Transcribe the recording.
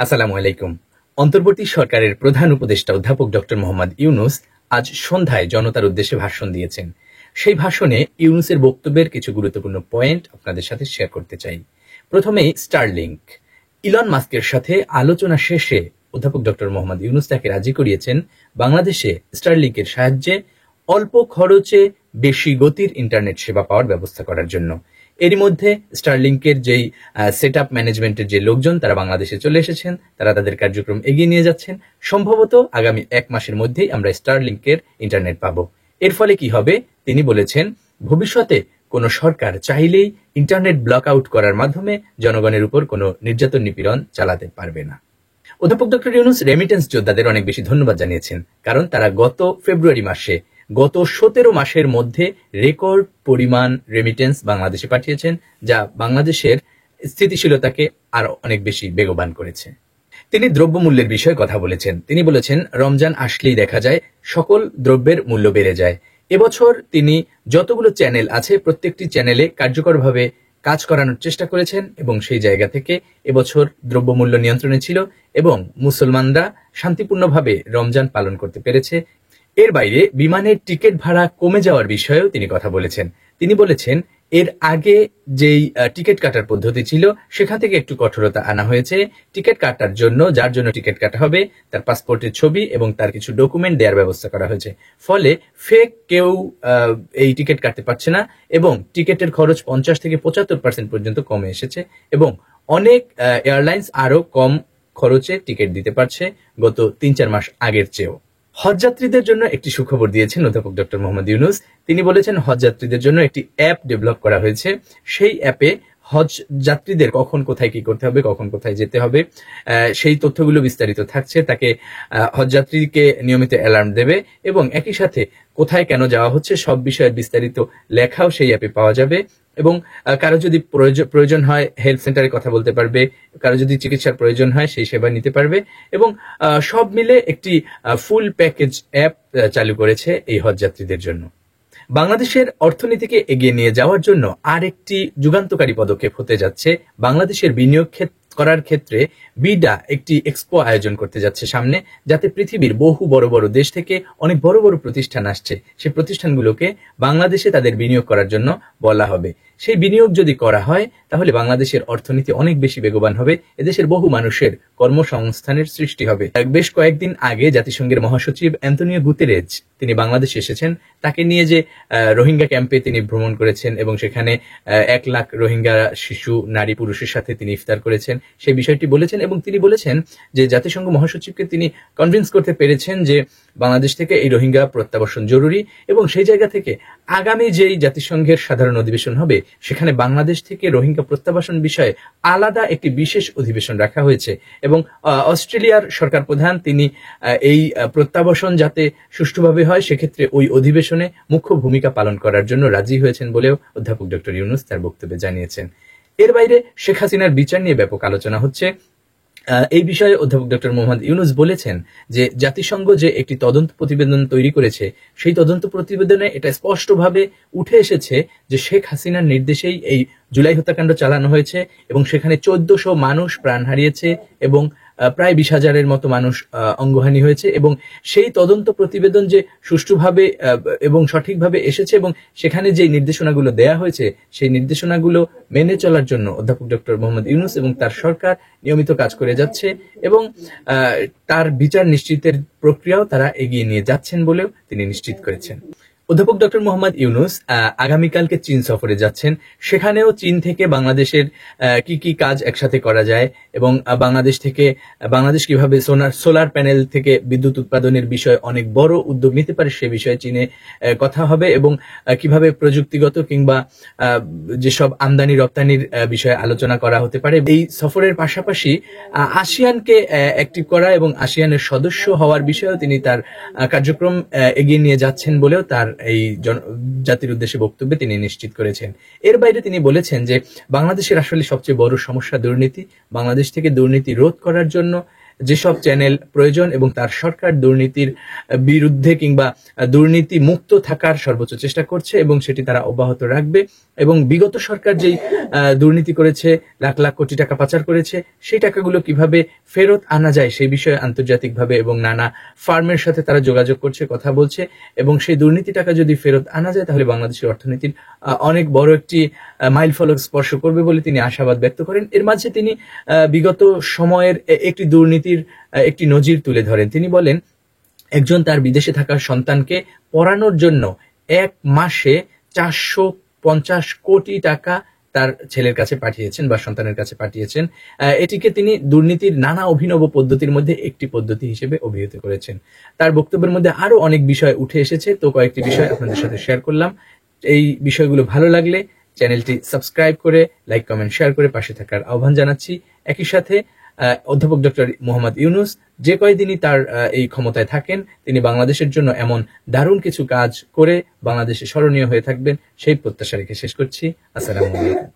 আসসালামু আলাইকুম। অন্তর্বর্তী সরকারের প্রধান উপদেষ্টা অধ্যাপক ডক্টর মোহাম্মদ ইউনূস আজ সন্ধ্যায় জনতার উদ্দেশ্যে ভাষণ দিয়েছেন। সেই ভাষণে ইউনূসের বক্তব্যের কিছু গুরুত্বপূর্ণ পয়েন্ট আপনাদের সাথে শেয়ার করতে চাই। প্রথমেই স্টারলিংক। ইলন মাস্কের সাথে আলোচনা শেষে অধ্যাপক ডক্টর মোহাম্মদ ইউনূস তাকে রাজি করিয়েছেন বাংলাদেশে স্টারলিংকের সাহায্যে অল্প খরচে বেশি গতির ইন্টারনেট সেবা পাওয়ার ব্যবস্থা করার জন্য। এরই মধ্যে স্টারলিংকের যেই সেট আপ ম্যানেজমেন্টের যে লোকজন তারা বাংলাদেশে চলে এসেছেন, তারা তাদের কার্যক্রম এগিয়ে নিয়ে যাচ্ছেন। সম্ভবত আগামী 1 মাসের মধ্যেই আমরা স্টারলিংকের ইন্টারনেট পাবো। এর ফলে কি হবে তিনি বলেছেন, ভবিষ্যতে কোনো সরকার চাইলেই ইন্টারনেট ব্লক আউট করার মাধ্যমে জনগণের উপর কোনো নির্যাতন নিপীড়ন চালাতে পারবে না। অধ্যাপক ডক্টর ইউনূস রেমিটেন্স যোদ্ধাদের অনেক বেশি ধন্যবাদ জানিয়েছেন, কারণ তারা গত ফেব্রুয়ারি মাসে গত 17 মাসের মধ্যে রেকর্ড পরিমাণ রেমিটেন্স বাংলাদেশে পাঠিয়েছেন, যা বাংলাদেশের স্থিতিশীলতাকে আরো অনেক বেশি বেগবান করেছে। তিনি দ্রব্যমূল্যের বিষয়ে কথা বলেছেন। তিনি বলেছেন, রমজান আসলেই দেখা যায় সকল দ্রব্যের মূল্য বেড়ে যায়। এবছর তিনি যতগুলো চ্যানেল আছে প্রত্যেকটি চ্যানেলে কার্যকরভাবে কাজ করানোর চেষ্টা করেছেন এবং সেই জায়গা থেকে এবছর দ্রব্যমূল্য নিয়ন্ত্রণে ছিল এবং মুসলমানরা শান্তিপূর্ণভাবে রমজান পালন করতে পেরেছে। এর বাইরে বিমানের টিকিট ভাড়া কমে যাওয়ার বিষয়েও তিনি কথা বলেছেন। তিনি বলেছেন, এর আগে যেই টিকিট কাটার পদ্ধতি ছিল সেখান থেকে একটু কঠোরতা আনা হয়েছে। টিকিট কাটার জন্য যার জন্য টিকিট কাটা হবে তার পাসপোর্টের ছবি এবং তার কিছু ডকুমেন্ট দেওয়ার ব্যবস্থা করা হয়েছে। ফলে ফেক কেউ এই টিকিট কাটতে পারছে না এবং টিকিটের খরচ 50 থেকে 75% পর্যন্ত কমে এসেছে এবং অনেক এয়ারলাইন্স আরো কম খরচে টিকিট দিতে পারছে গত 3-4 মাস আগের চেয়েও। হজযাত্রীদের জন্য একটি সুখবর দিয়েছেন অধ্যাপক ডক্টর মোহাম্মদ ইউনূস। তিনি বলেছেন, হজযাত্রীদের জন্য একটি অ্যাপ ডেভেলপ করা হয়েছে। সেই অ্যাপে হজ যাত্রীদের কখন কোথায় কি করতে হবে, কখন কোথায় যেতে হবে, সেই তথ্যগুলো বিস্তারিত থাকছে। তাকে হজযাত্রীকে নিয়মিত অ্যালার্ম দেবে এবং একই সাথে কোথায় কেন যাওয়া হচ্ছে সব বিষয়ের বিস্তারিত লেখাও সেই অ্যাপে পাওয়া যাবে এবং কারো যদি প্রয়োজন হয় হেলথ সেন্টারে কথা বলতে পারবে, কারো যদি চিকিৎসার প্রয়োজন হয় সেই সেবা নিতে পারবে এবং সব মিলে একটি ফুল প্যাকেজ অ্যাপ চালু করেছে এই হজযাত্রীদের জন্য। বাংলাদেশের অর্থনীতিকে এগিয়ে নিয়ে যাওয়ার জন্য আরেকটি যুগান্তকারী পদক্ষেপ হতে যাচ্ছে। বাংলাদেশের বিনিয়োগ করার ক্ষেত্রে বিডা একটি এক্সপো আয়োজন করতে যাচ্ছে সামনে, যাতে পৃথিবীর বহু বড় বড় দেশ থেকে অনেক বড় বড় প্রতিষ্ঠান আসছে। সেই প্রতিষ্ঠানগুলোকে বাংলাদেশে তাদের বিনিয়োগ করার জন্য বলা হবে। সেই বিনিয়োগ যদি করা হয় তাহলে বাংলাদেশের অর্থনীতি অনেক বেশি বেগবান হবে, এদেশের বহু মানুষের কর্মসংস্থানের সৃষ্টি হবে। বেশ কয়েকদিন আগে জাতিসংঘের মহাসচিব অ্যান্তোনিও গুতেরেজ তিনি বাংলাদেশে এসেছেন। তাকে নিয়ে যে রোহিঙ্গা ক্যাম্পে তিনি ভ্রমণ করেছেন এবং সেখানে 1 লাখ রোহিঙ্গা শিশু নারী পুরুষের সাথে তিনি ইফতার করেছেন, সেই বিষয়টি বলেছেন এবং তিনি বলেছেন যে জাতিসংঘ মহাসচিবকে তিনি কনভিন্স করতে পেরেছেন যে বাংলাদেশ থেকে এই রোহিঙ্গা প্রত্যাবর্ষণ জরুরি এবং সেই জায়গা থেকে আগামী যেই জাতিসংঘের সাধারণ অধিবেশন হবে সেখানে বাংলাদেশ থেকে রোহিঙ্গা প্রত্যাবাসন বিষয়ে আলাদা একটি বিশেষ অধিবেশন রাখা হয়েছে এবং অস্ট্রেলিয়ার সরকার প্রধান তিনি এই প্রত্যাবাসন যাতে সুষ্ঠুভাবে হয় সেক্ষেত্রে ওই অধিবেশনে মুখ্য ভূমিকা পালন করার জন্য রাজি হয়েছেন বলেও অধ্যাপক ডক্টর ইউনূস তার বক্তব্যে জানিয়েছেন। এর বাইরে শেখ হাসিনার বিচার নিয়ে ব্যাপক আলোচনা হচ্ছে। এই বিষয়ে অধ্যাপক ডক্টর মোহাম্মদ ইউনূস বলেছেন যে জাতিসংঘ যে একটি তদন্ত প্রতিবেদন তৈরি করেছে সেই তদন্ত প্রতিবেদনে এটা স্পষ্টভাবে উঠে এসেছে যে শেখ হাসিনার নির্দেশেই এই জুলাই হত্যাকাণ্ড চালানো হয়েছে এবং সেখানে 1400 মানুষ প্রাণ হারিয়েছে এবং প্রায় 20,000-এর মতো মানুষ অঙ্গহানি হয়েছে এবং সেই তদন্ত প্রতিবেদন যে সুষ্ঠুভাবে এবং সঠিকভাবে এসেছে এবং সেখানে যে নির্দেশনাগুলো দেয়া হয়েছে সেই নির্দেশনাগুলো মেনে চলার জন্য অধ্যাপক ডক্টর মোহাম্মদ ইউনূস এবং তার সরকার নিয়মিত কাজ করে যাচ্ছে এবং তার বিচার নিশ্চিতের প্রক্রিয়াও তারা এগিয়ে নিয়ে যাচ্ছেন বলেও তিনি নিশ্চিত করেছেন। অধ্যাপক ডক্টর মোহাম্মদ ইউনূস আগামীকালকে চীন সফরে যাচ্ছেন। সেখানেও চীন থেকে বাংলাদেশের কি কি কাজ একসাথে করা যায় এবং বাংলাদেশ কিভাবে সোলার প্যানেল থেকে বিদ্যুৎ উৎপাদনের বিষয়ে অনেক বড় উদ্যোগ নিতে পারে সে বিষয়ে চীনে কথা হবে এবং কিভাবে প্রযুক্তিগত কিংবা যেসব আমদানি রপ্তানির বিষয়ে আলোচনা করা হতে পারে। এই সফরের পাশাপাশি আসিয়ানকে অ্যাক্টিভ করা এবং আসিয়ানের সদস্য হওয়ার বিষয়েও তিনি তার কার্যক্রম এগিয়ে নিয়ে যাচ্ছেন বলেও তার এই জাতির উদ্দেশ্যে বক্তব্যে তিনি নিশ্চিত করেছেন। এর বাইরে তিনি বলেছেন যে বাংলাদেশের আসলে সবচেয়ে বড় সমস্যা দুর্নীতি। বাংলাদেশ থেকে দুর্নীতি রোধ করার জন্য যেসব চ্যানেল প্রয়োজন এবং তার সরকার দুর্নীতির বিরুদ্ধে কিংবা দুর্নীতি মুক্ত থাকার সর্বোচ্চ চেষ্টা করছে এবং সেটি তারা অব্যাহত রাখবে। এবং বিগত সরকার যেই দুর্নীতি করেছে, লাখ লাখ কোটি টাকা পাচার করেছে, সেই টাকাগুলো কিভাবে ফেরত আনা যায় সেই বিষয়ে আন্তর্জাতিকভাবে এবং নানা ফার্মের সাথে তারা যোগাযোগ করছে, কথা বলছে। এবং সেই দুর্নীতি টাকা যদি ফেরত আনা যায় তাহলে বাংলাদেশের অর্থনীতির অনেক বড় একটি মাইল ফলক স্পর্শ করবে বলে তিনি আশাবাদ ব্যক্ত করেন। এর মাঝে তিনি বিগত সময়ের একটি দুর্নীতির একটি নজির তুলে ধরেন। তিনি বলেন, একজন তার বিদেশে থাকা সন্তানকে পড়ানোর জন্য 1 মাসে 450 কোটি টাকা তার ছেলের কাছে পাঠিয়েছেন বা সন্তানের কাছে পাঠিয়েছেন। এটিকে তিনি দুর্নীতির নানা অভিনব পদ্ধতির মধ্যে একটি পদ্ধতি হিসেবে অভিহিত করেছেন। তার বক্তব্যের মধ্যে আরো অনেক বিষয় উঠে এসেছে, তো কয়েকটি বিষয় আপনাদের সাথে শেয়ার করলাম। এই বিষয়গুলো ভালো লাগলে চ্যানেলটি সাবস্ক্রাইব করে লাইক, কমেন্ট, শেয়ার করে পাশে থাকার আহ্বান জানাচ্ছি। একই সাথে অধ্যাপক ডক্টর মোহাম্মদ ইউনূস যে কয়দিনই তার এই ক্ষমতায় থাকেন, তিনি বাংলাদেশের জন্য এমন দারুণ কিছু কাজ করে বাংলাদেশে স্মরণীয় হয়ে থাকবেন, সেই প্রত্যাশা রেখে শেষ করছি। আসসালামু আলাইকুম।